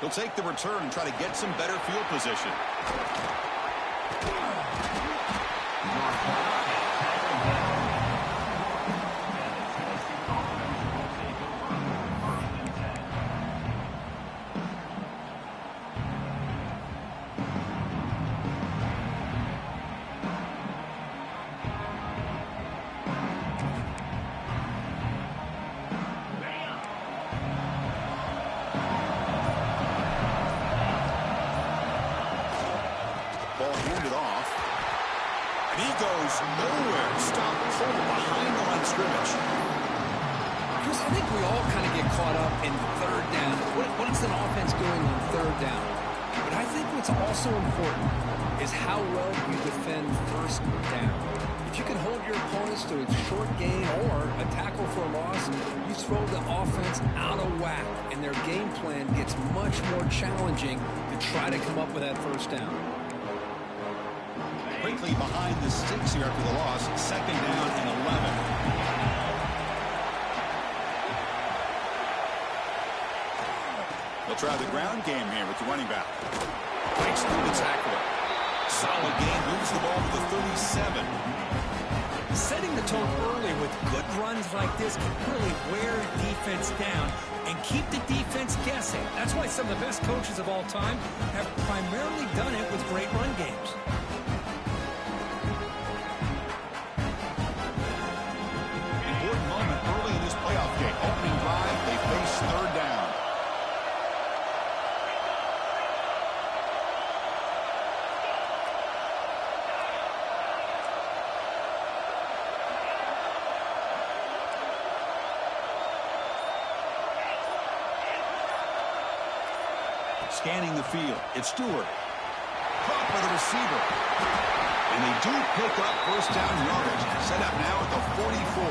He'll take the return and try to get some better field position. Ball handed off. And he goes nowhere. Stop cold behind the line of scrimmage. Chris, I think we all kind of get caught up in third down. What is an offense doing on third down? But I think what's also important is how well you defend first down. If you can hold your opponents to a short gain or a tackle for a loss, you throw the offense out of whack, and their game plan gets much more challenging to try to come up with that first down. Quickly behind the sticks here after the loss. Second down and 11. They'll try the ground game here with the running back. Breaks through the tackler. Solid game. Moves the ball to the 37. Setting the tone early with good runs like this can really wear defense down and keep the defense guessing. That's why some of the best coaches of all time have primarily done it with great run games. Important moment early in this playoff game. Opening drive, they face third down. Scanning the field. It's Stewart. Caught by the receiver. And they do pick up first down yardage. Set up now at the 44.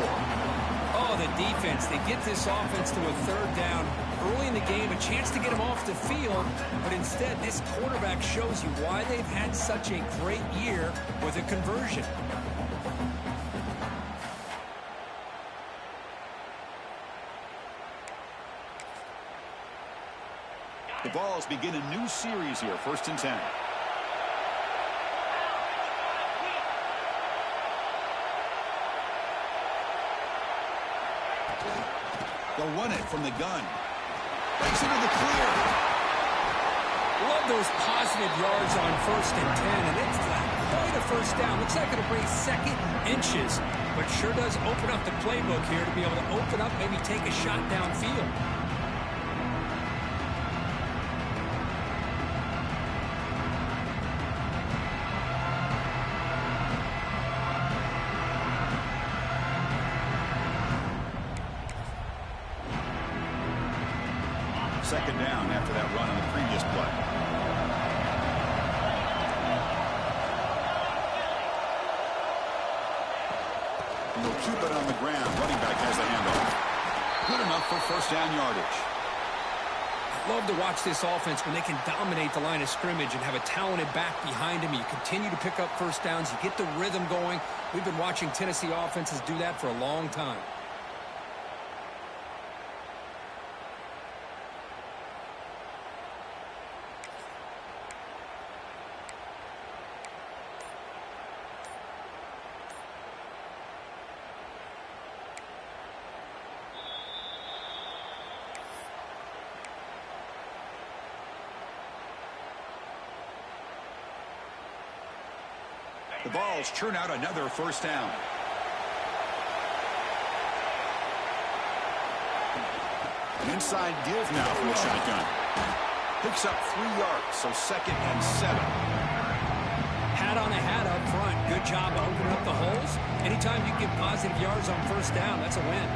Oh, the defense. They get this offense to a third down early in the game, a chance to get them off the field. But instead, this quarterback shows you why they've had such a great year with a conversion. The Vols begin a new series here, 1st and 10. They'll run it from the gun. Breaks into the clear. Love those positive yards on 1st and 10, and it's quite a first down. Looks like it'll bring second inches, but sure does open up the playbook here to be able to open up, maybe take a shot downfield. Second down after that run on the previous play. And they'll keep it on the ground. Running back has the handoff. Good enough for first down yardage. Love to watch this offense when they can dominate the line of scrimmage and have a talented back behind him. You continue to pick up first downs. You get the rhythm going. We've been watching Tennessee offenses do that for a long time. The Vols churn out another first down. An inside give now from the shotgun. Picks up 3 yards, so 2nd and 7. Hat on a hat up front. Good job of opening up the holes. Anytime you get positive yards on first down, that's a win.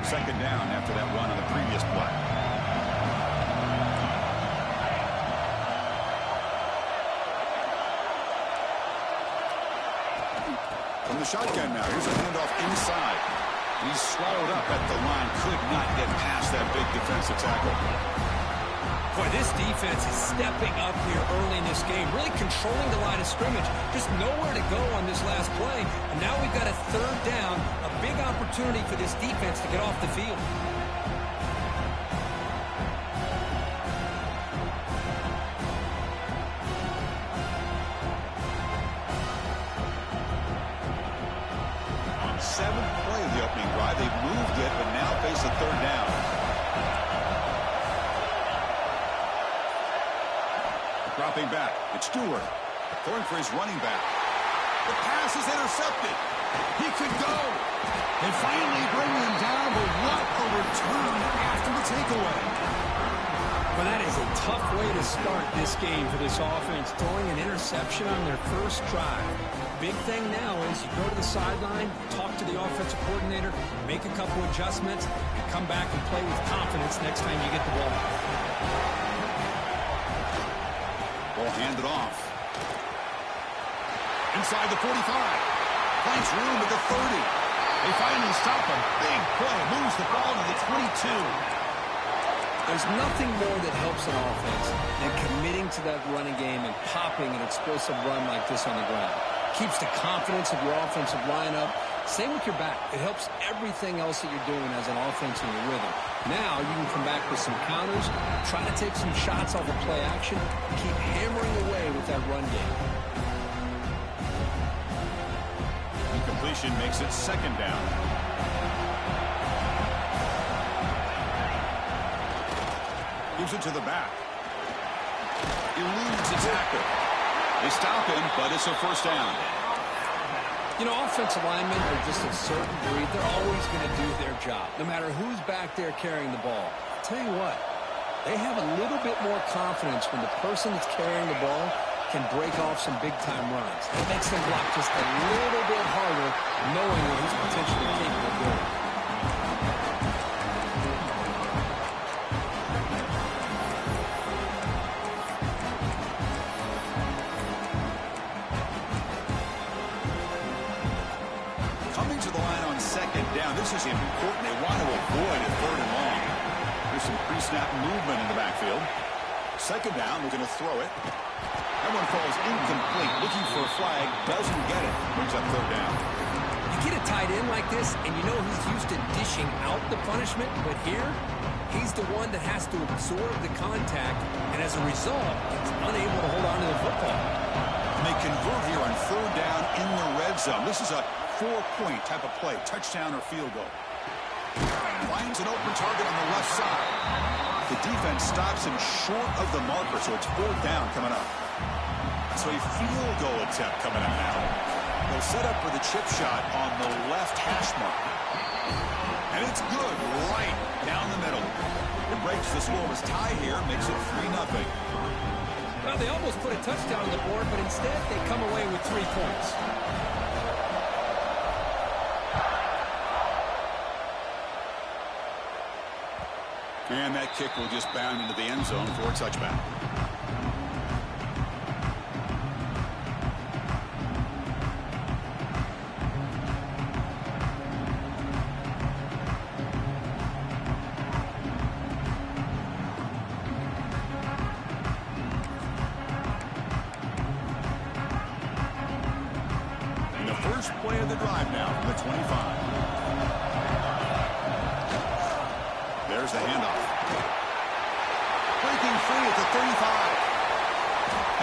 Second down after that run on the previous play. From the shotgun now, here's a handoff inside. He's swallowed up at the line. Could not get past that big defensive tackle. Boy, this defense is stepping up here early in this game, really controlling the line of scrimmage. Just nowhere to go on this last play. And now we've got a third down, a big opportunity for this defense to get off the field. On 7th play of the opening drive, they've moved it, but now face a third down. Dropping back, it's Stewart. Throwing for his running back. The pass is intercepted. He could go. They finally bring him down, but what a return after the takeaway. Well, that is a tough way to start this game for this offense, throwing an interception on their first drive. Big thing now is you go to the sideline, talk to the offensive coordinator, make a couple adjustments, and come back and play with confidence next time you get the ball. Ball handed off. Inside the 45. Finds room at the 30. They finally stop him. Big play. Moves the ball to the 22. There's nothing more that helps an offense than committing to that running game and popping an explosive run like this on the ground. Keeps the confidence of your offensive lineup. Same with your back. It helps everything else that you're doing as an offense in your rhythm. Now you can come back with some counters, try to take some shots off of play action, keep hammering away with that run game. Incompletion makes it second down. Gives it to the back. Eludes a tackle. They stop him, but it's a first down. You know, offensive linemen are just a certain breed. They're always going to do their job, no matter who's back there carrying the ball. I'll tell you what, they have a little bit more confidence when the person that's carrying the ball can break off some big-time runs. It makes them block just a little bit harder, knowing what he's potentially capable of doing. This is important. They want to avoid a third and long. There's some pre-snap movement in the backfield. Second down, they're going to throw it. That one falls incomplete. Looking for a flag, doesn't get it. Brings up third down. You get a tight end like this, and you know he's used to dishing out the punishment, but here, he's the one that has to absorb the contact, and as a result, he's unable to hold on to the football. And they convert here on third down in the red zone. This is a 4-point type of play, touchdown or field goal. Finds an open target on the left side. The defense stops him short of the marker, so it's fourth down coming up. So a field goal attempt coming up now. They'll set up for the chip shot on the left hash mark. And it's good, right down the middle. It breaks the scoreless tie here, makes it 3-0. Well, they almost put a touchdown on the board, but instead they come away with 3 points. And that kick will just bound into the end zone for a touchback. And the first play of the drive now from the 25. There's the handoff. Breaking free at the 35.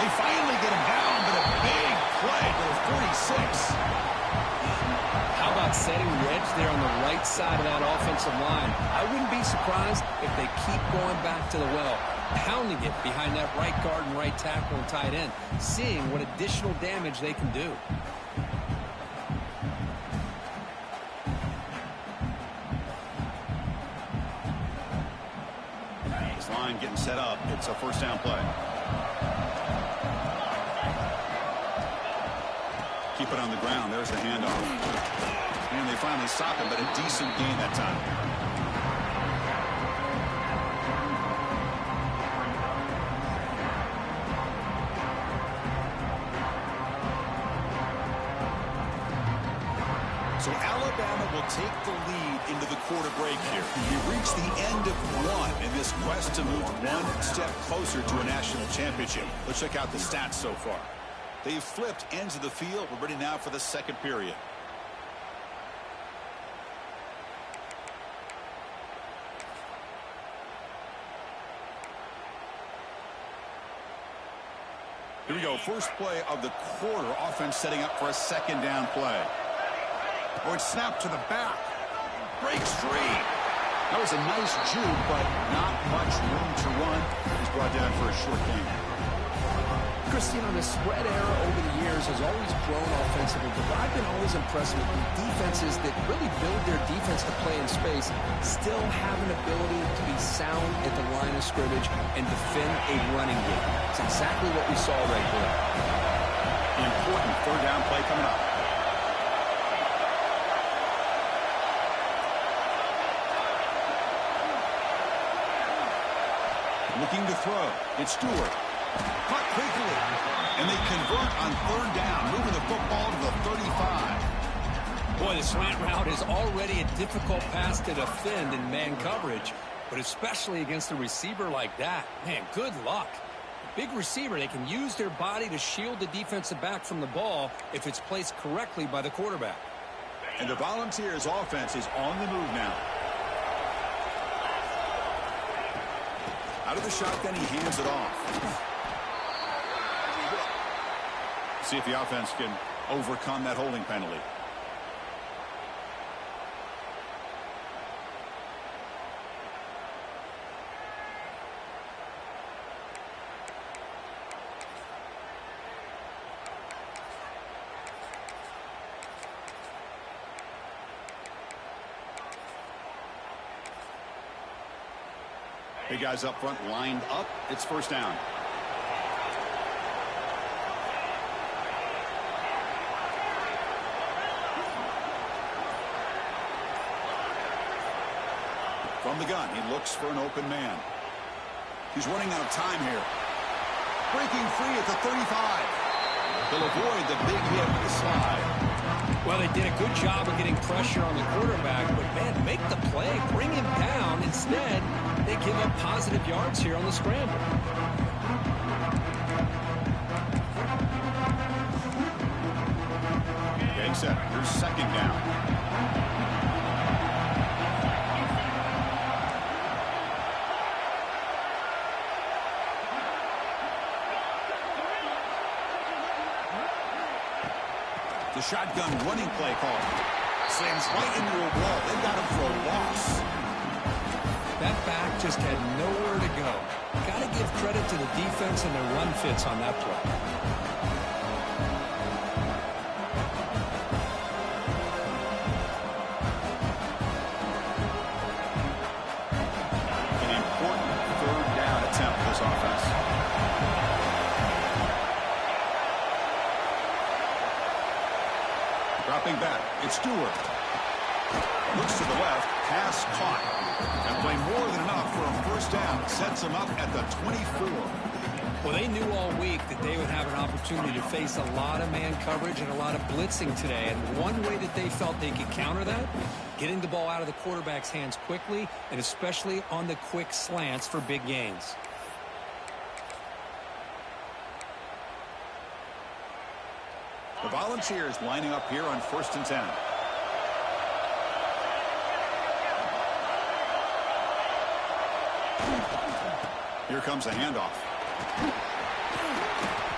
They finally get him down, but a big play to the 46. How about setting the edge there on the right side of that offensive line? I wouldn't be surprised if they keep going back to the well, pounding it behind that right guard and right tackle and tight end, seeing what additional damage they can do. Line getting set up. It's a first down play. Keep it on the ground. There's the handoff. And they finally stop him, but a decent gain that time. So Alabama will take the lead into the quarter break here. We've reached the end of one in this quest to move one step closer to a national championship. Let's check out the stats so far. They've flipped ends of the field. We're ready now for the second period. Here we go. First play of the quarter. Offense setting up for a second down play. Oh, it's snapped to the back. Breaks free. That was a nice juke, but not much room to run. He's brought down for a short gain. Christine, the spread era over the years has always grown offensively, but I've been always impressed with the defenses that really build their defense to play in space, still have an ability to be sound at the line of scrimmage and defend a running game. It's exactly what we saw right there. An important third down play coming up. Looking to throw. It's Stewart. Caught quickly. And they convert on third down, moving the football to the 35. Boy, the slant route is already a difficult pass to defend in man coverage, but especially against a receiver like that. Man, good luck. Big receiver, they can use their body to shield the defensive back from the ball if it's placed correctly by the quarterback. And the Volunteers offense is on the move now. Out of the shotgun, he hands it off. See if the offense can overcome that holding penalty. Hey, guys up front lined up. It's first down. From the gun, he looks for an open man. He's running out of time here. Breaking free at the 35. They'll avoid the big hit with the slide. Well, they did a good job of getting pressure on the quarterback, but, man, make the play, bring him down. Instead, they give up positive yards here on the scramble. Getting set. Here's second down. The shotgun running play call. Slams right into a wall. They've got him for a loss. That back just had nowhere to go. Got to give credit to the defense and their run fits on that play. An important third down attempt for this offense. Dropping back. It's Stewart. Looks to the left. Pass caught. And play more than enough for a first down. Sets him up at the 24. Well, they knew all week that they would have an opportunity to face a lot of man coverage and a lot of blitzing today. And one way that they felt they could counter that, getting the ball out of the quarterback's hands quickly, and especially on the quick slants for big gains. The Volunteers lining up here on 1st and 10. Here comes a handoff.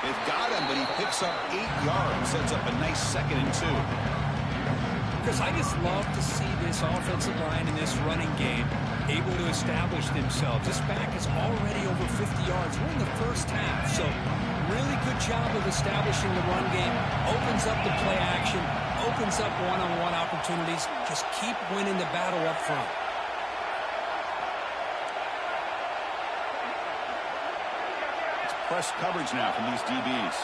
They've got him, but he picks up 8 yards. Sets up a nice 2nd and 2. Chris, I just love to see this offensive line in this running game able to establish themselves. This back is already over 50 yards. We're in the first half, so really good job of establishing the run game. Opens up the play action, opens up one-on-one opportunities. Just keep winning the battle up front. Press coverage now from these DBs.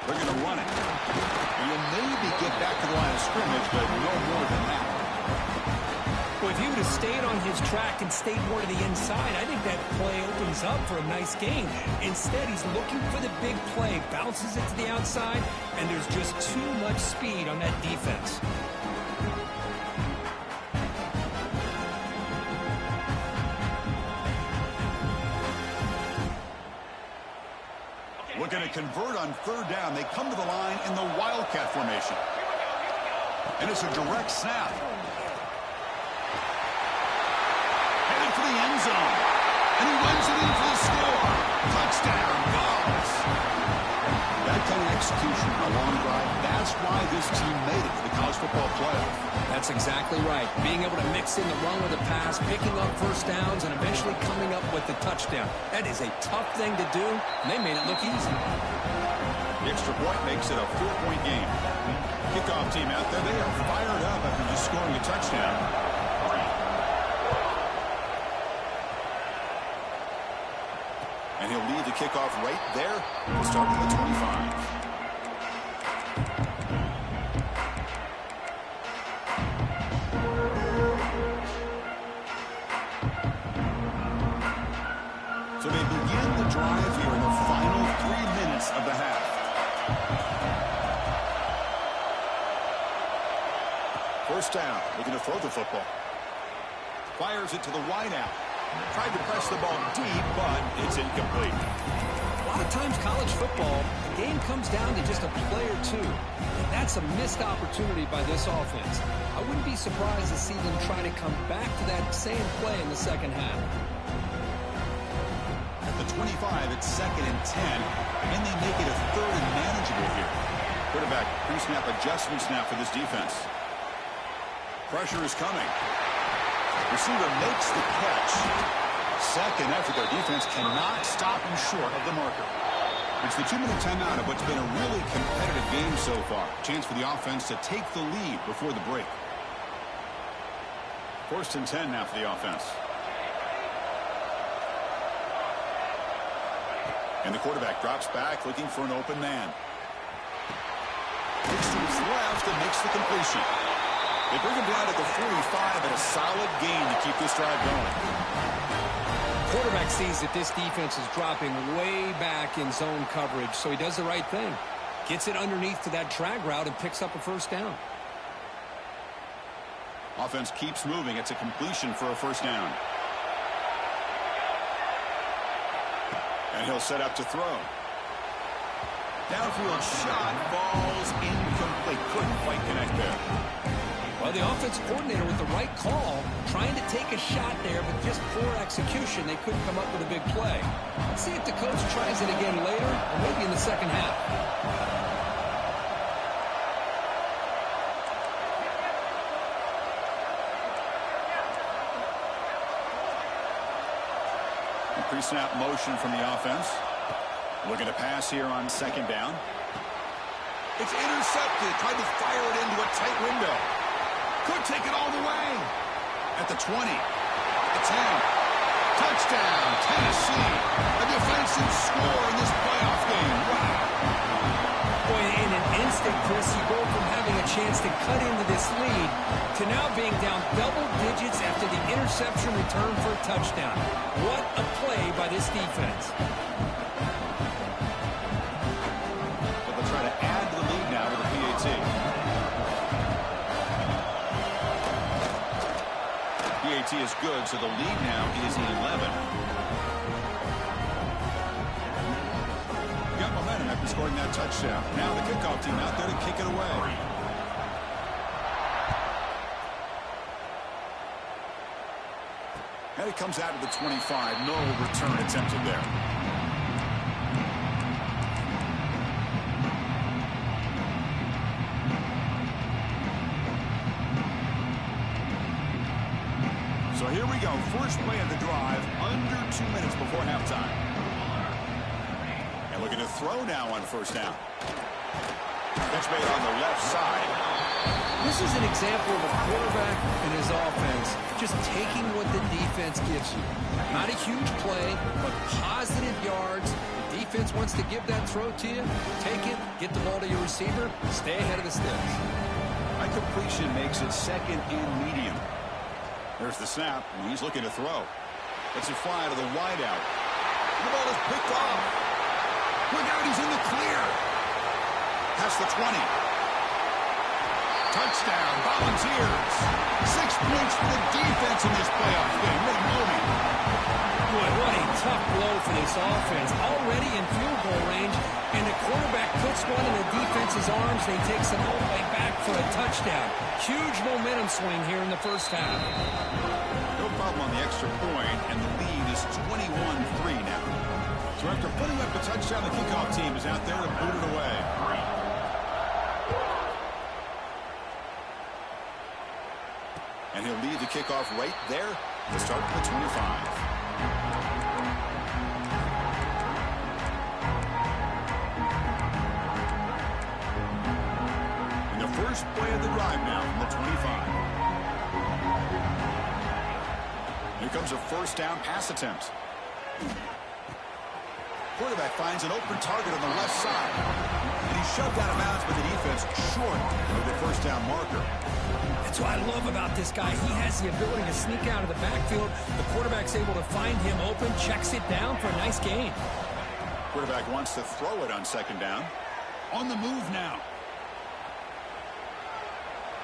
They're going to run it. And you'll maybe get back to the line of scrimmage, but no more than that. Well, if he would have stayed on his track and stayed more to the inside, I think that play opens was up for a nice gain. Instead, he's looking for the big play, bounces it to the outside, and there's just too much speed on that defense. Looking to convert on third down. They come to the line in the Wildcat formation. And it's a direct snap. Headed for the end zone. And he runs it in for the score. Touchdown, Gulls. That kind of execution on a long drive, that's why this team made it to the college football playoff. That's exactly right. Being able to mix in the run with the pass, picking up first downs, and eventually coming up with the touchdown. That is a tough thing to do, and they made it look easy. The extra point makes it a 4-point game. Kickoff team out there, they are fired up after just scoring a touchdown. And he'll lead the kickoff right there. We'll start at the 25. So they begin the drive here in the final 3 minutes of the half. First down, looking to throw the football. Fires it to the wideout. Tried to press the ball deep, but it's incomplete. A lot of times college football, the game comes down to just a play or two. And that's a missed opportunity by this offense. I wouldn't be surprised to see them try to come back to that same play in the second half. At the 25, it's 2nd and 10, and they make it a 3rd and manageable here. Quarterback pre-snap adjustment snap for this defense. Pressure is coming. Receiver makes the catch. Second effort, their defense cannot stop him short of the marker. It's the 2-minute timeout of what's been a really competitive game so far. Chance for the offense to take the lead before the break. 1st and 10 now for the offense. And the quarterback drops back looking for an open man. Looks to his left and makes the completion. They bring him down at the 45 and a solid gain to keep this drive going. Quarterback sees that this defense is dropping way back in zone coverage, so he does the right thing. Gets it underneath to that drag route and picks up a first down. Offense keeps moving. It's a completion for a first down. And he'll set up to throw. Downfield shot falls incomplete. Couldn't quite connect there. Well, the offensive coordinator with the right call, trying to take a shot there, but just poor execution. They couldn't come up with a big play. Let's see if the coach tries it again later, or maybe in the second half. Pre-snap motion from the offense. Looking to pass here on 2nd down. It's intercepted. Tried to fire it into a tight window. Could take it all the way. At the 20. The 10. Touchdown, Tennessee. A defensive score in this playoff game. Wow. Boy, in an instant, Chris, you go from having a chance to cut into this lead to now being down double digits after the interception return for a touchdown. What a play by this defense. But they'll try to add to the lead now with a PAT. PAT is good, so the lead now is 11. Got momentum after scoring that touchdown. Now the kickoff team out there to kick it away. And it comes out to the 25. No return attempted there. So here we go. First play of the drive, under 2 minutes before halftime. And looking to throw now on first down. Catch made on the left side. This is an example of a quarterback and his offense just taking what the defense gives you. Not a huge play, but positive yards. The defense wants to give that throw to you. Take it, get the ball to your receiver, stay ahead of the sticks. That completion makes it 2nd and medium. There's the snap, and he's looking to throw. Lets it fly to the wideout. The ball is picked off. Look out, he's in the clear. Past the 20. Touchdown, Volunteers. 6 points for the defense in this playoff game. What a moment. Boy, what a tough blow for this offense. Already in field goal range, and the quarterback puts one in the defense's arms, and he takes it all the way back for a touchdown. Huge momentum swing here in the first half. No problem on the extra point, and the lead is 21-3 now. So after putting up the touchdown, the kickoff team is out there to boot it away. And he'll lead the kickoff right there to start the 25. And the first play of the drive now from the 25. Here comes a first down pass attempt. Quarterback finds an open target on the left side. And he's shoved out of bounds with the defense short of the first down marker. That's what I love about this guy. He has the ability to sneak out of the backfield. The quarterback's able to find him open, checks it down for a nice gain. Quarterback wants to throw it on second down. On the move now.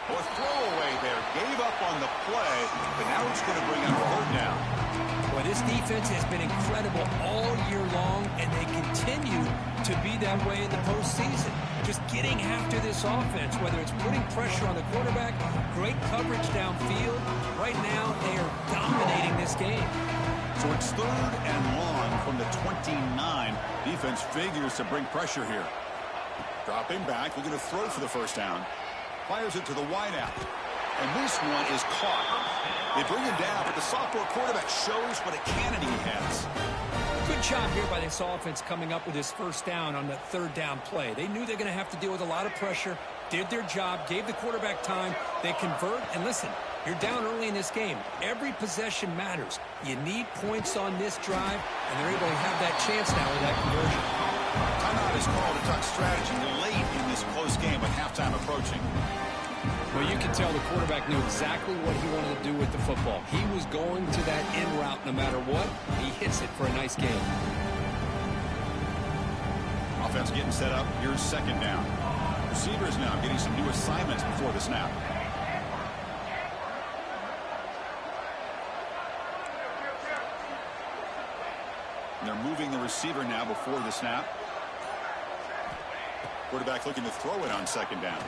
Or throwaway there. Gave up on the play, but now it's going to bring up third down. Well, this defense has been incredible all year long, and they continue to be that way in the postseason. Just getting after this offense, whether it's putting pressure on the quarterback, great coverage downfield. Right now, they are dominating this game. So it's third and long from the 29. Defense figures to bring pressure here. Dropping back, looking to throw for the first down. Fires it to the wideout. And this one is caught. They bring him down, but the sophomore quarterback shows what a cannon he has. Good job here by this offense coming up with his first down on the third down play. They knew they're going to have to deal with a lot of pressure, did their job, gave the quarterback time. They convert, and listen, you're down early in this game. Every possession matters. You need points on this drive, and they're able to have that chance now with that conversion. Timeout is called to talk strategy late in this close game with halftime approaching. Well, you can tell the quarterback knew exactly what he wanted to do with the football. He was going to that in route no matter what. He hits it for a nice gain. Offense getting set up. Here's second down. Receivers now getting some new assignments before the snap. And they're moving the receiver now before the snap. Quarterback looking to throw it on second down.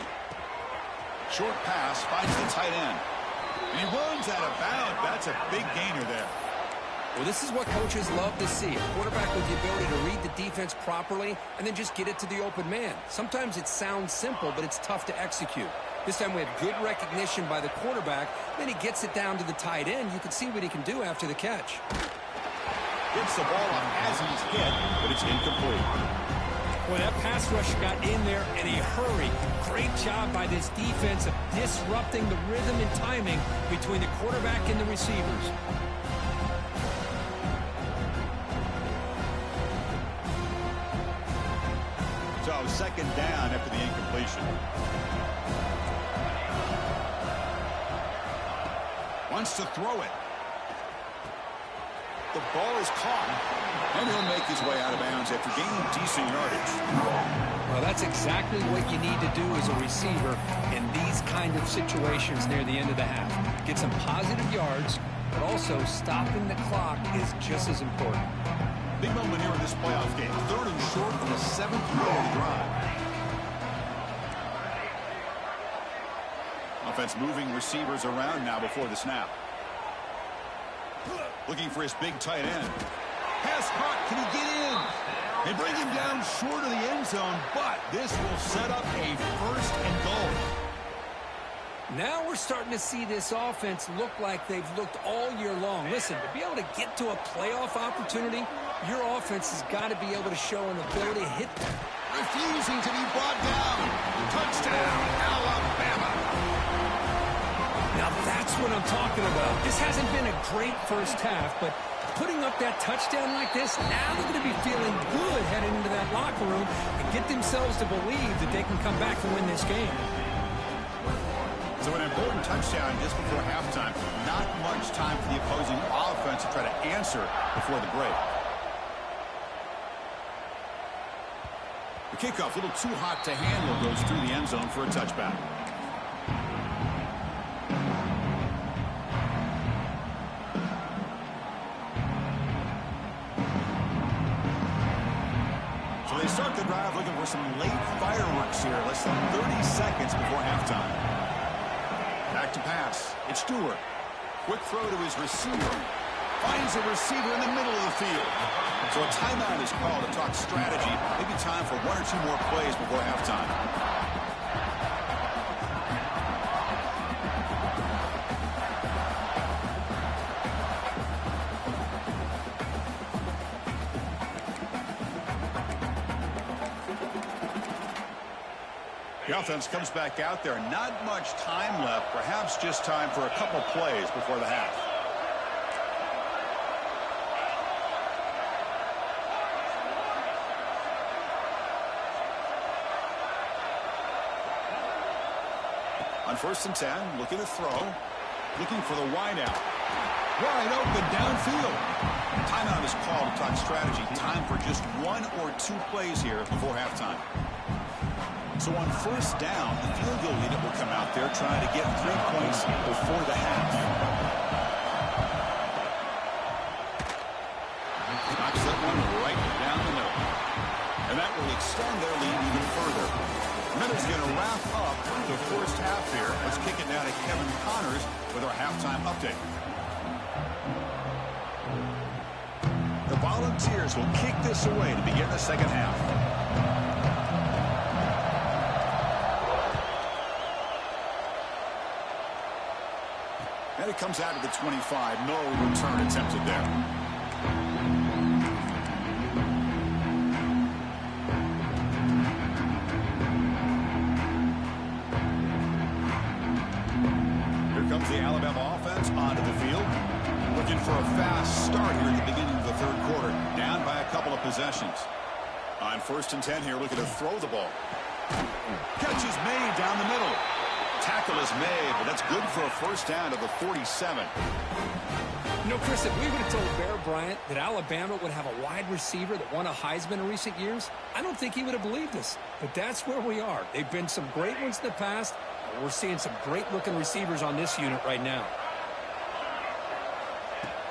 Short pass finds the tight end. And he runs out of bounds. That's a big gainer there. Well, this is what coaches love to see. A quarterback with the ability to read the defense properly and then just get it to the open man. Sometimes it sounds simple, but it's tough to execute. This time we have good recognition by the quarterback. Then he gets it down to the tight end. You can see what he can do after the catch. Gets the ball up as he's hit, but it's incomplete. Well, that pass rush got in there in a hurry. Great job by this defense of disrupting the rhythm and timing between the quarterback and the receivers. So second down after the incompletion. Wants to throw it. The ball is caught, and he'll make his way out of bounds after gaining decent yardage. Well, that's exactly what you need to do as a receiver in these kind of situations near the end of the half. Get some positive yards, but also stopping the clock is just as important. Big moment here in this playoff game. Third and short on the 7th play of the drive. Offense moving receivers around now before the snap. Looking for his big tight end. Pass caught. Can he get in? They bring him down short of the end zone, but this will set up a first and goal. Now we're starting to see this offense look like they've looked all year long. Listen, to be able to get to a playoff opportunity, your offense has got to be able to show an ability to hit them. Refusing to be brought down. Touchdown, Alabama. Now that's what I'm talking about. This hasn't been a great first half, but putting up that touchdown like this, now they're going to be feeling good heading into that locker room and get themselves to believe that they can come back and win this game. So an important touchdown just before halftime. Not much time for the opposing offense to try to answer before the break. Kickoff, a little too hot to handle, goes through the end zone for a touchback. So they start the drive looking for some late fireworks here, less than 30 seconds before halftime. Back to pass. It's Stewart. Quick throw to his receiver. Finds a receiver in the middle of the field. So a timeout is called to talk strategy. Maybe time for one or two more plays before halftime. The offense comes back out there. Not much time left. Perhaps just time for a couple plays before the half. On 1st and 10, looking to throw. Looking for the wide out. Wide open downfield. Timeout is called to talk strategy. Time for just one or two plays here before halftime. So on 1st down, the field goal unit will come out there trying to get 3 points before the half. Knocks that one right down the middle. And that will extend their lead even further. And that is going to wrap up the first half here. Let's kick it now to Kevin Connors with our halftime update. The Volunteers will kick this away to begin the second half. And it comes out to the 25. No return attempted there. Here comes the Alabama offense onto the field. Looking for a fast start here at the beginning of the third quarter. Down by a couple of possessions. On 1st and 10 here, looking to throw the ball. Catch is made down the middle. Tackle is made, but that's good for a 1st down to the 47. You know, Chris, if we would have told Bear Bryant that Alabama would have a wide receiver that won a Heisman in recent years, I don't think he would have believed us. But that's where we are. They've been some great ones in the past, and we're seeing some great-looking receivers on this unit right now.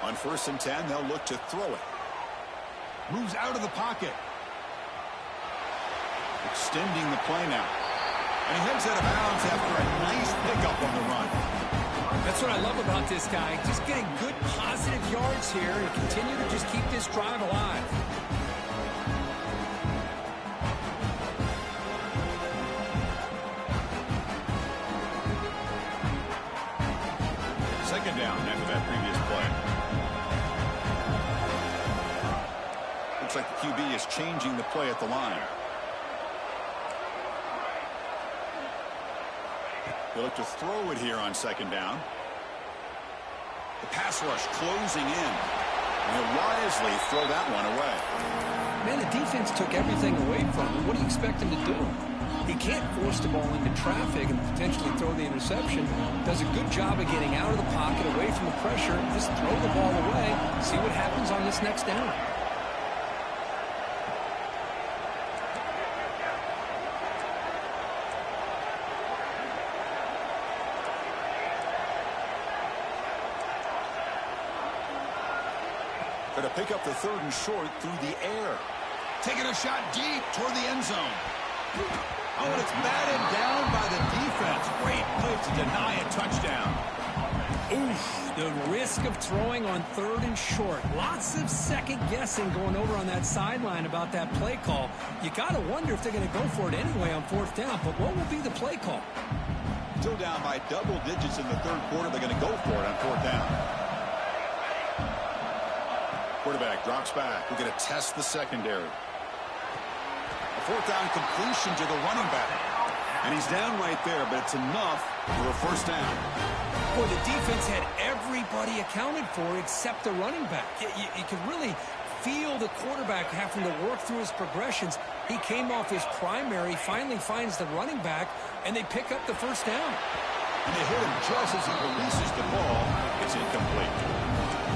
On 1st and 10, they'll look to throw it. Moves out of the pocket. Extending the play now. And he heads out of bounds after a nice pickup on the run. That's what I love about this guy. Just getting good, positive yards here and continue to just keep this drive alive. Second down after that previous play. Looks like the QB is changing the play at the line. They look to throw it here on 2nd down. The pass rush closing in. And he'll wisely throw that one away. Man, the defense took everything away from him. What do you expect him to do? He can't force the ball into traffic and potentially throw the interception. Does a good job of getting out of the pocket, away from the pressure. Just throw the ball away. See what happens on this next down. Going to pick up the 3rd and short through the air. Taking a shot deep toward the end zone. Oh, and it's batted down by the defense. Great play to deny a touchdown. Oof, the risk of throwing on 3rd and short. Lots of second guessing going over on that sideline about that play call. You got to wonder if they're going to go for it anyway on 4th down. But what will be the play call? Still down by double digits in the third quarter. They're going to go for it on 4th down. Quarterback drops back. We're going to test the secondary. A 4th down completion to the running back. And he's down right there, but it's enough for a 1st down. Boy, the defense had everybody accounted for except the running back. You could really feel the quarterback having to work through his progressions. He came off his primary, finally finds the running back, and they pick up the 1st down. And they hit him just as he releases the ball. It's incomplete.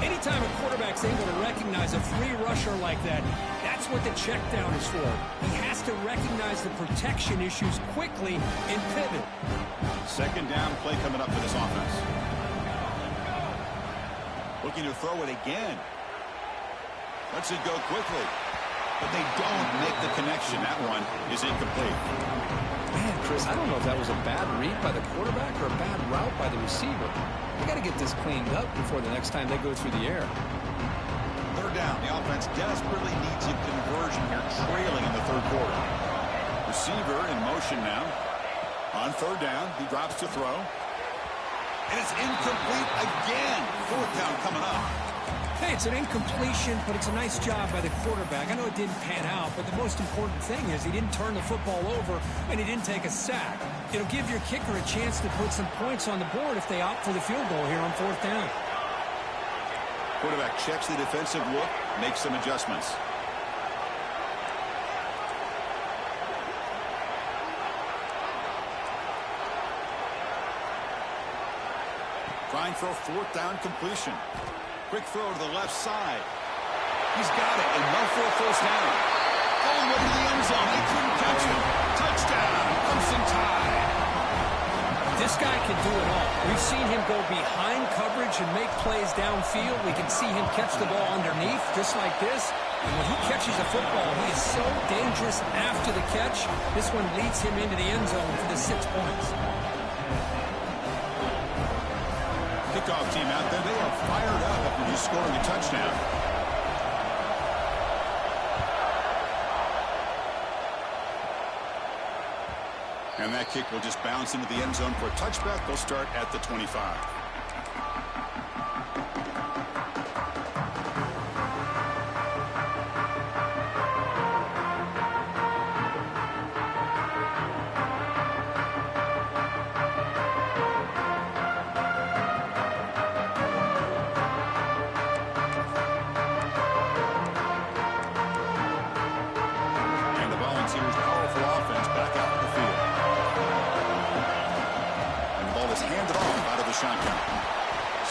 Anytime a quarterback's able to recognize a free rusher like that, that's That's what the check down is for. He has to recognize the protection issues quickly and pivot. Second down play coming up for this offense. Looking to throw it again. Lets it go quickly. But they don't make the connection. That one is incomplete. Man, Chris, I don't know if that was a bad read by the quarterback or a bad route by the receiver. They got to get this cleaned up before the next time they go through the air. Third down. The offense desperately needs a conversion here, trailing in the third quarter. Receiver in motion now. On third down, he drops to throw. And it's incomplete again. Fourth down coming up. Hey, it's an incompletion, but it's a nice job by the quarterback. I know it didn't pan out, but the most important thing is he didn't turn the football over and he didn't take a sack. It'll give your kicker a chance to put some points on the board if they opt for the field goal here on fourth down. Quarterback checks the defensive look, makes some adjustments. Trying for a fourth down completion. Quick throw to the left side. He's got it, and no for a first down. All the way to the end zone. They couldn't catch him. Touchdown, Crimson Tide. This guy can do it all. We've seen him go behind coverage and make plays downfield. We can see him catch the ball underneath, just like this. And when he catches the football, he is so dangerous after the catch. This one leads him into the end zone for the 6 points. Kickoff team out there, they are fired up after he's scoring a touchdown. And that kick will just bounce into the end zone for a touchback. They'll start at the 25.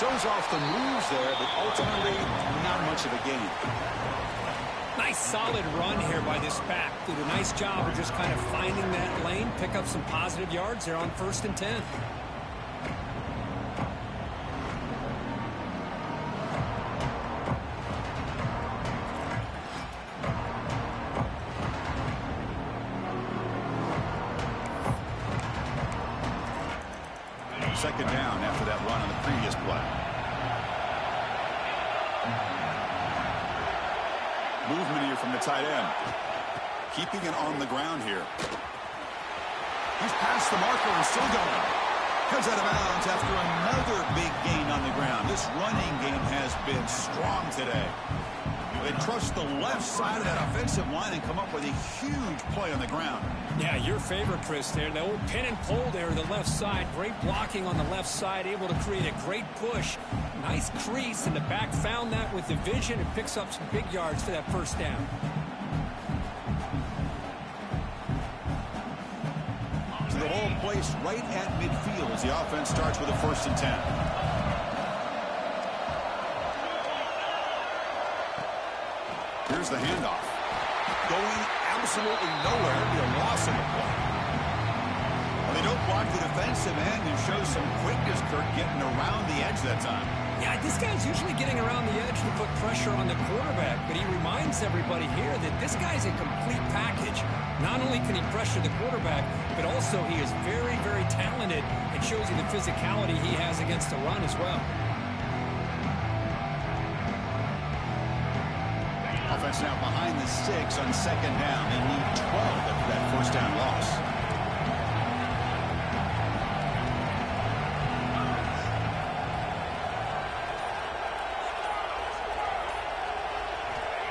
Shows off the moves there, but ultimately not much of a gain. Nice solid run here by this back. Did a nice job of just kind of finding that lane, pick up some positive yards there on 1st and 10. Second down after that run on the previous play. Movement here from the tight end. Keeping it on the ground here. He's past the marker and still going. Comes out of bounds after another big gain on the ground. This running game has been strong today. They trust the left side of that offensive line and come up with a huge play on the ground. Yeah, your favorite, Chris, there. The old pin and pull there, the left side. Great blocking on the left side, able to create a great push. Nice crease, and the back found that with the vision and picks up some big yards for that first down. So the ball placed right at midfield as the offense starts with a 1st and 10. Here's the handoff. Going absolutely nowhere. It'll be a loss in the play. Well, they don't block the defensive end and show some quickness, Kirk, getting around the edge that time. Yeah, this guy's usually getting around the edge to put pressure on the quarterback, but he reminds everybody here that this guy's a complete package. Not only can he pressure the quarterback, but also he is very, very talented. It shows you the physicality he has against the run as well. Offense now behind the 6 on second down. They need 12 after that first down loss.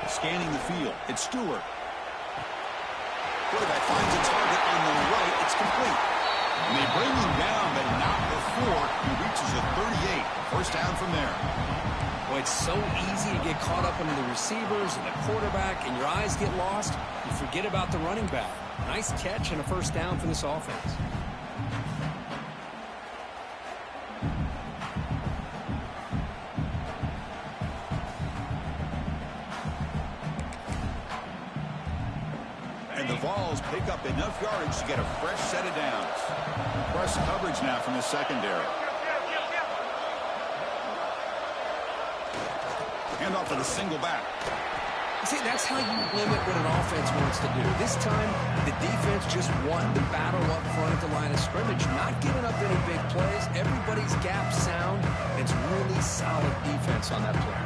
Scanning the field. It's Stewart. Quarterback finds a target on the right. It's complete. And they bring him down, but not before he reaches a 38. First down from there. Well, it's so easy to get caught up into the receivers and the quarterback, and your eyes get lost. You forget about the running back. Nice catch and a first down for this offense. the Vols pick up enough yardage to get a fresh set of downs. Press coverage now from the secondary. Hand off to the single back. See, that's how you limit what an offense wants to do. This time, the defense just won the battle up front at the line of scrimmage, not giving up any big plays. Everybody's gap sound. It's really solid defense on that play.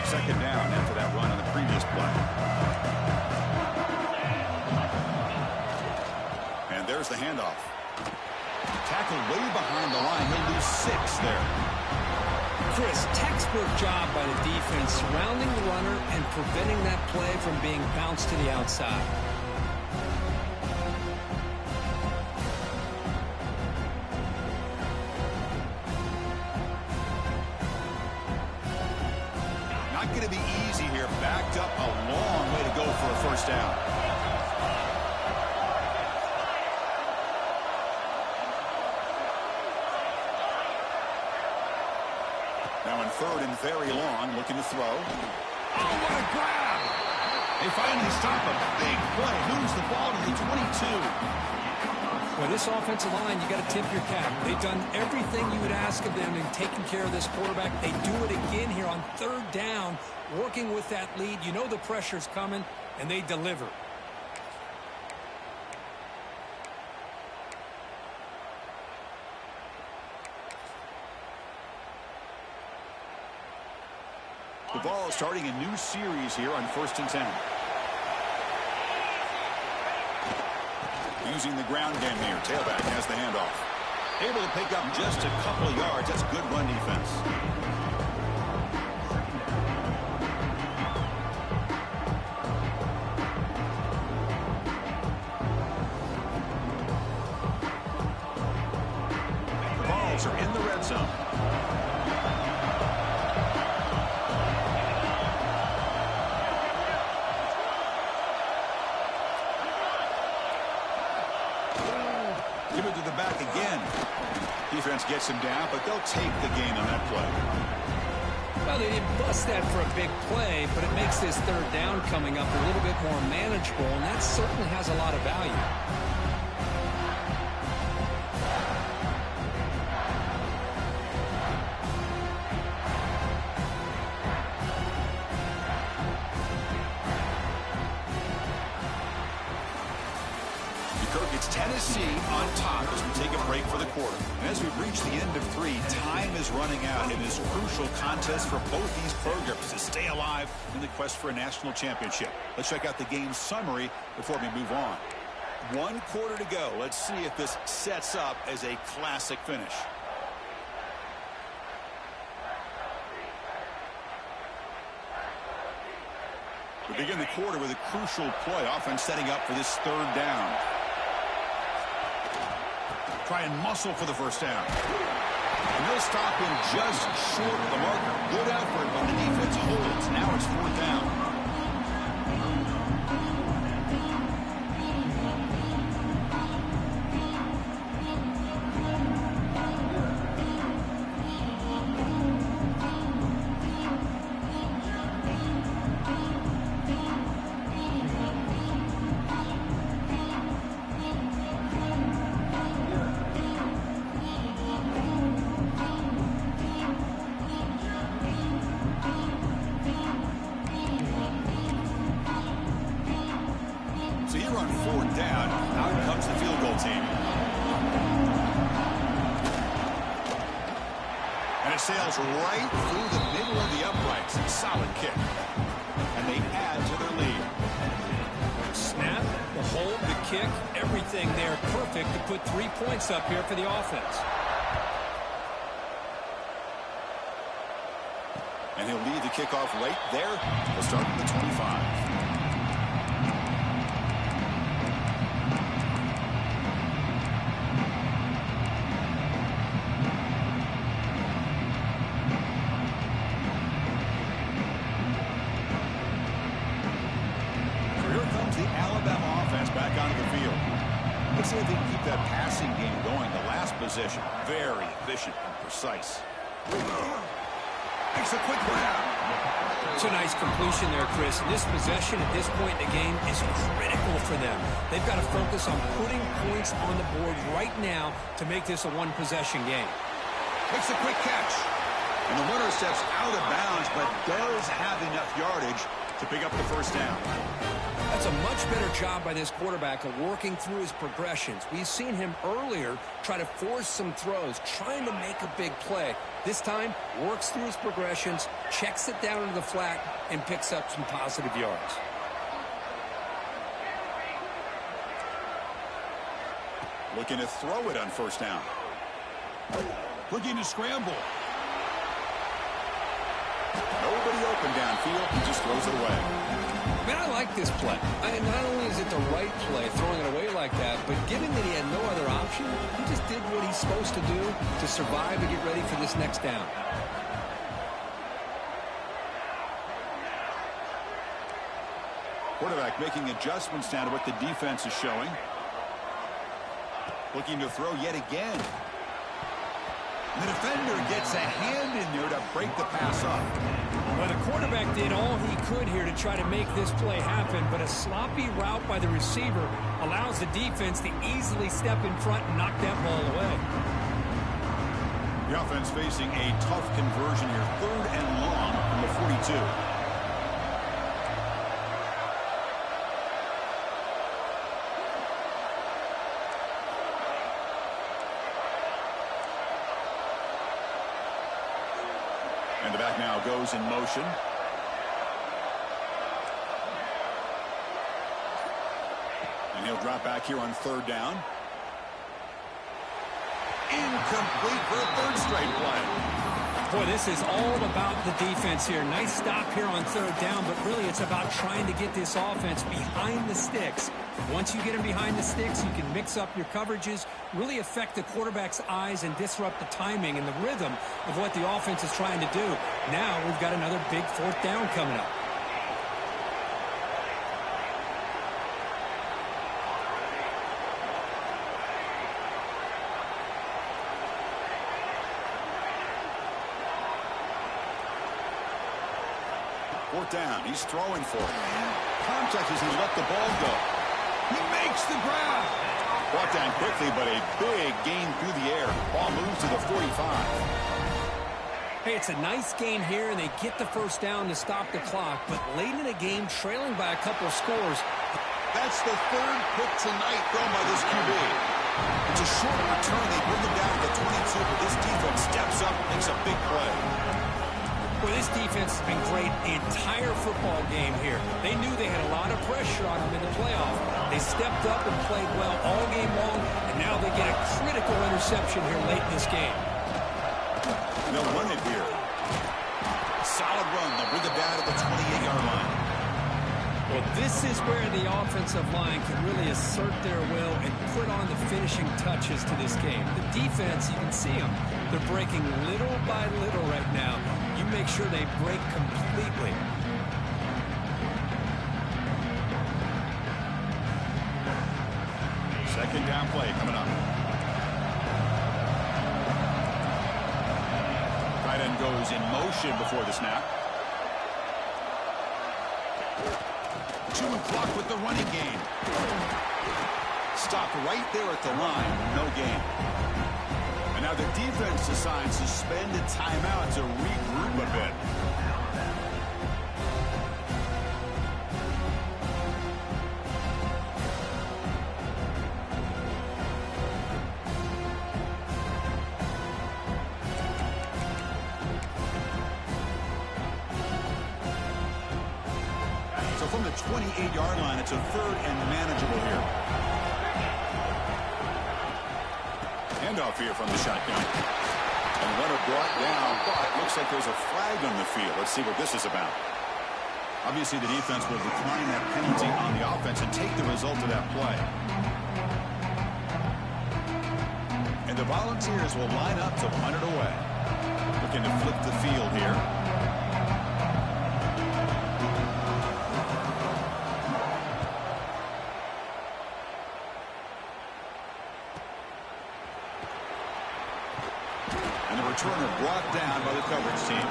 Second down after that run on the previous play. And there's the handoff. Tackle way behind the line. He'll lose 6 there. Chris, textbook job by the defense surrounding the runner and preventing that play from being bounced to the outside. Not going to be easy here. Backed up a long way to go for a first down. Now in third and very long, looking to throw. Oh, what a grab! They finally stop a big play. Moves the ball to the 22. Well, this offensive line, you got to tip your cap. They've done everything you would ask of them in taking care of this quarterback. They do it again here on third down, working with that lead. You know the pressure's coming, and they deliver. The ball is starting a new series here on 1st and 10. Using the ground game here. Tailback has the handoff. Able to pick up just a couple of yards. That's good run defense. The Vols are in the red zone. Give it to the back again. Defense gets him down, but they'll take the gain on that play. Well, they didn't bust that for a big play, but it makes this third down coming up a little bit more manageable, and that certainly has a lot of value. It's Tennessee on top as we take a break for the quarter. And as we've reached the end of 3, time is running out in this crucial contest for both these programs to stay alive in the quest for a national championship. Let's check out the game summary before we move on. 1 quarter to go. Let's see if this sets up as a classic finish. We begin the quarter with a crucial play. Offense setting up for this third down. Try and muscle for the first down. And they'll stop him just short of the marker. Good effort, but the defense holds. Now it's 4th down. So here on 4th down, out comes the field goal team. And it sails right through the middle of the uprights. Solid kick. And they add to their lead. Snap, the hold, the kick, everything there perfect to put 3 points up here for the offense. And he'll lead the kickoff right there. He'll start at the 25. let's see if they can keep that passing game going. The last possession, very efficient and precise. Makes a quick grab. It's a nice completion there, Chris. And this possession at this point in the game is critical for them. They've got to focus on putting points on the board right now to make this a one-possession game. Makes a quick catch. And the runner steps out of bounds, but does have enough yardage to pick up the first down. That's a much better job by this quarterback of working through his progressions. We've seen him earlier try to force some throws, trying to make a big play. This time, works through his progressions, checks it down into the flat, and picks up some positive yards. Looking to throw it on first down. Looking to scramble. Nobody open downfield. He just throws it away. Man, I like this play. Not only is it the right play, throwing it away like that, but given that he had no other option, he just did what he's supposed to do to survive and get ready for this next down. Quarterback making adjustments down to what the defense is showing. Looking to throw yet again. The defender gets a hand in there to break the pass up. Well, the quarterback did all he could here to try to make this play happen, but a sloppy route by the receiver allows the defense to easily step in front and knock that ball away. The offense facing a tough conversion here. 3rd and long from the 42. And the back now goes in motion. And he'll drop back here on 3rd down. Incomplete for a 3rd straight play. Boy, this is all about the defense here. Nice stop here on 3rd down, but really it's about trying to get this offense behind the sticks. Once you get them behind the sticks, you can mix up your coverages, really affect the quarterback's eyes and disrupt the timing and the rhythm of what the offense is trying to do. Now we've got another big 4th down coming up. Fourth down. He's throwing for it. Contact as he let the ball go. He makes the grab. Brought down quickly, but a big gain through the air. Ball moves to the 45. Hey, it's a nice gain here, and they get the first down to stop the clock. But late in the game, trailing by a couple of scores. That's the 3rd pick tonight thrown by this QB. It's a short return. They bring him down to the 22, but this defense steps up and makes a big play. Well, this defense has been great the entire football game here. They knew they had a lot of pressure on them in the playoff. They stepped up and played well all game long, and now they get a critical interception here late in this game. They'll run it here. Solid run. They'll bring it down to the 28-yard line. Well, this is where the offensive line can really assert their will and put on the finishing touches to this game. The defense, you can see them. They're breaking little by little right now. You make sure they break completely. Second down play coming up. Tight end goes in motion before the snap. 2 o'clock with the running game. Stopped right there at the line. No gain. And now the defense decides to spend a timeout to regroup a bit. So from the 28-yard line, it's a 3rd and manageable here. Handoff here from the shotgun. And runner brought down, but looks like there's a flag on the field. Let's see what this is about. Obviously, the defense will decline that penalty on the offense and take the result of that play. And the Volunteers will line up to punt it away. Looking to flip the field here. And the returner brought down by the coverage team.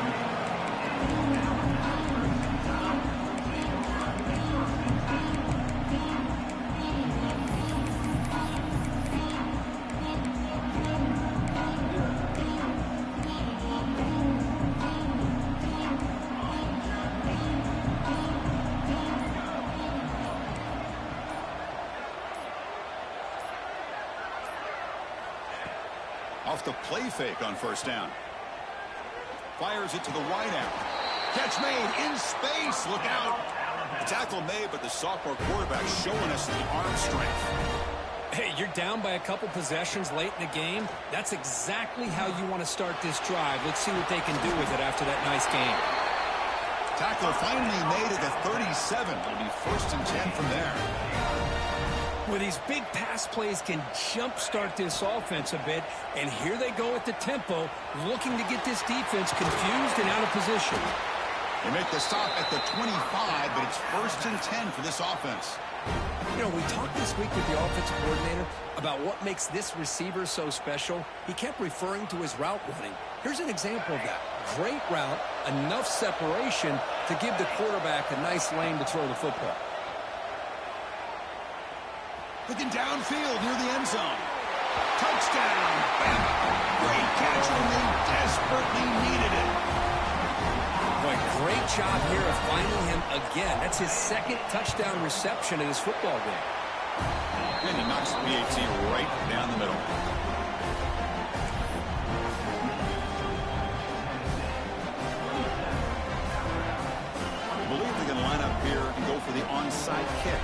Off the play fake on first down. Fires it to the wideout. Catch made in space. Look out. The tackle made, but the sophomore quarterback showing us the arm strength. Hey, you're down by a couple possessions late in the game. That's exactly how you want to start this drive. Let's see what they can do with it after that nice game. Tackle finally made at the 37. It'll be 1st and 10 from there. Well, these big pass plays can jumpstart this offense a bit, and here they go at the tempo, looking to get this defense confused and out of position. They make the stop at the 25, but it's 1st and 10 for this offense. You know, we talked this week with the offensive coordinator about what makes this receiver so special. He kept referring to his route running. Here's an example of that. Great route, enough separation to give the quarterback a nice lane to throw the football. Looking downfield near the end zone. Touchdown, Bama. Great catch when they desperately needed it. Boy, great job here of finding him again. That's his 2nd touchdown reception in his football game. And he knocks the PAT right down the middle. I believe they're going to line up here and go for the onside kick.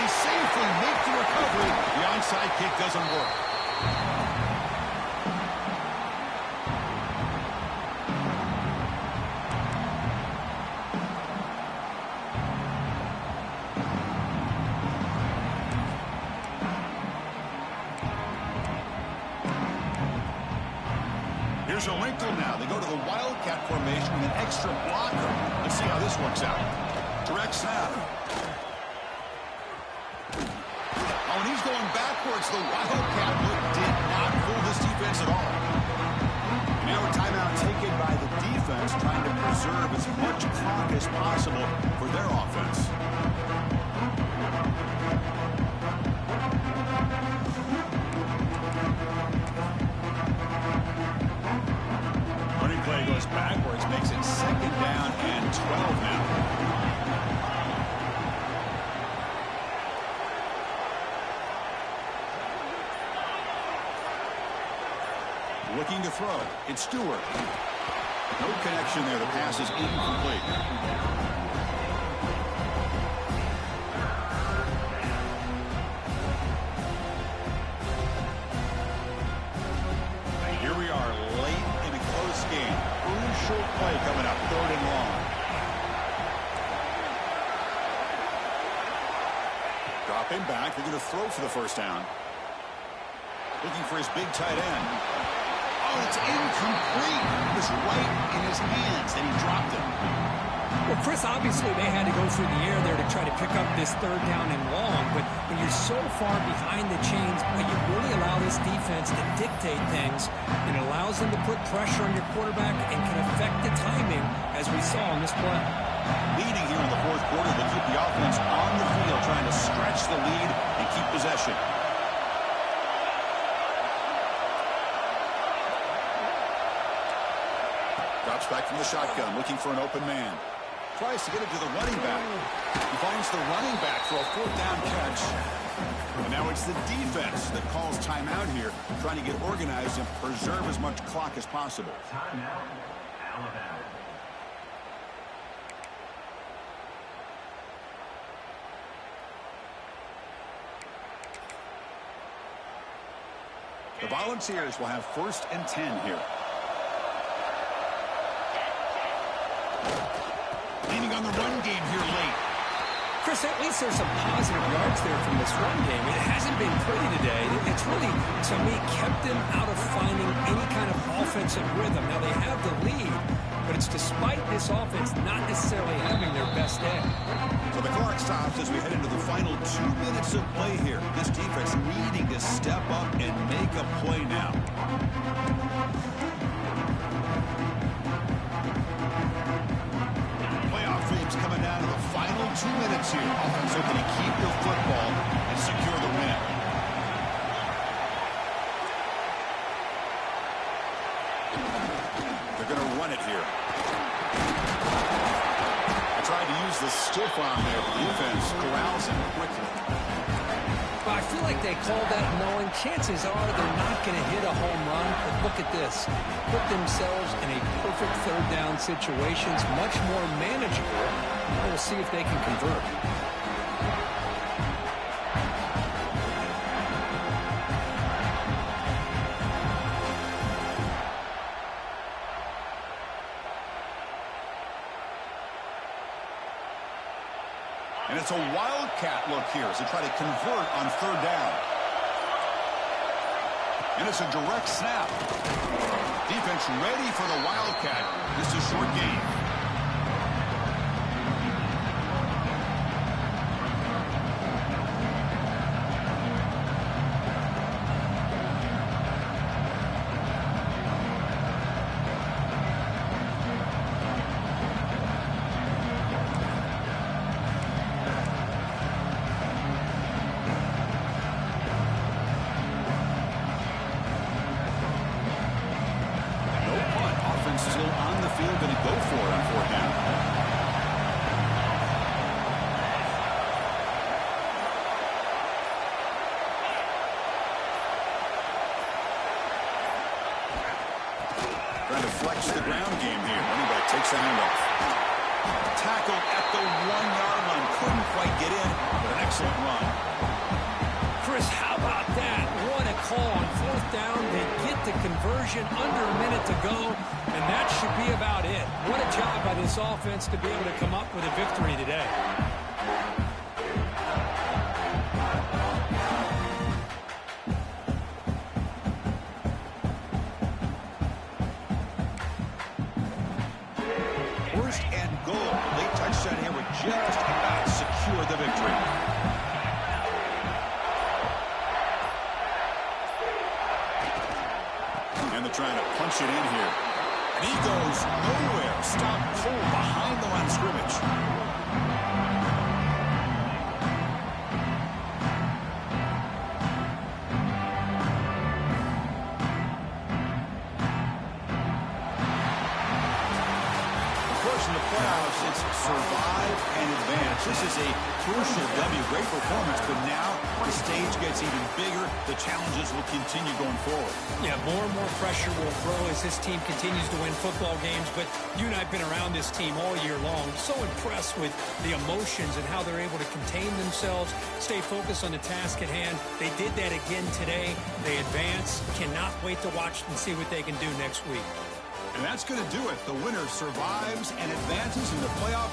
Safely make the recovery. The onside kick doesn't work. Here's a wrinkle now. They go to the Wildcat formation with an extra blocker. Let's see how this works out. Direct snap. Oh, and he's going backwards. The Wildcat look did not fool this defense at all. You know, timeout taken by the defense, trying to preserve as much clock as possible for their offense. Running play goes backwards, makes it 2nd down and 12 now. Looking to throw. It's Stewart. No connection there. The pass is incomplete. And here we are late in a close game. Crucial play coming up, 3rd and long. Dropping back. They're going to throw for the 1st down. Looking for his big tight end. Oh, it's incomplete. It was right in his hands, and he dropped it. Well, Chris, obviously they had to go through the air there to try to pick up this 3rd down and long, but when you're so far behind the chains, but you really allow this defense to dictate things, it allows them to put pressure on your quarterback and can affect the timing, as we saw in this play. Leading here in the 4th quarter, they keep the offense on the field, trying to stretch the lead and keep possession. Drops back from the shotgun, looking for an open man. Tries to get it to the running back. He finds the running back for a 4th down catch. And now it's the defense that calls timeout here, trying to get organized and preserve as much clock as possible. Timeout, Alabama. The Volunteers will have 1st and 10 here. Leaning on the run game here late. Chris, at least there's some positive yards there from this run game. It hasn't been pretty today. It's really, to me, kept them out of finding any kind of offensive rhythm. Now, they have the lead, but it's despite this offense not necessarily having their best day. So the clock stops timeouts as we head into the final 2 minutes of play here. This defense needing to step up and make a play now. Playoff themes coming down to the final 2 minutes here. Offense looking to keep the football and secure the win. They're going to run it here. Tried to use the stiff arm there. Defense corrals him quickly. Well, I feel like they called that knowing chances are they're not going to hit a home run. But look at this. Put themselves in a perfect third down situation. It's much more manageable. Now we'll see if they can convert. And it's a wildcat look here as they try to convert on third down. And it's a direct snap. Defense ready for the wildcat. This is a short game. Still on the field, going to go for it on fourth down. Trying to flex the ground game here. Running back takes the handoff. Tackle at the 1-yard line. Couldn't quite get in, but an excellent run. Chris, how about that? What a call on fourth down. They get the conversion under a minute to go, and that should be about it. What a job by this offense to be able to come up with a victory today. First and goal. Late touchdown here would just about secure the victory. And they're trying to punch it in here. And he goes nowhere. Stop pull behind the line of scrimmage. In the playoffs, it's survive and advance. This is a crucial W. Great performance, but now the stage gets even bigger. The challenges will continue going forward. Yeah, more and more pressure will grow as this team continues to win football games, but you and I have been around this team all year long. So impressed with the emotions and how they're able to contain themselves, stay focused on the task at hand. They did that again today. They advance. Cannot wait to watch and see what they can do next week. And that's going to do it. The winner survives and advances in the playoff.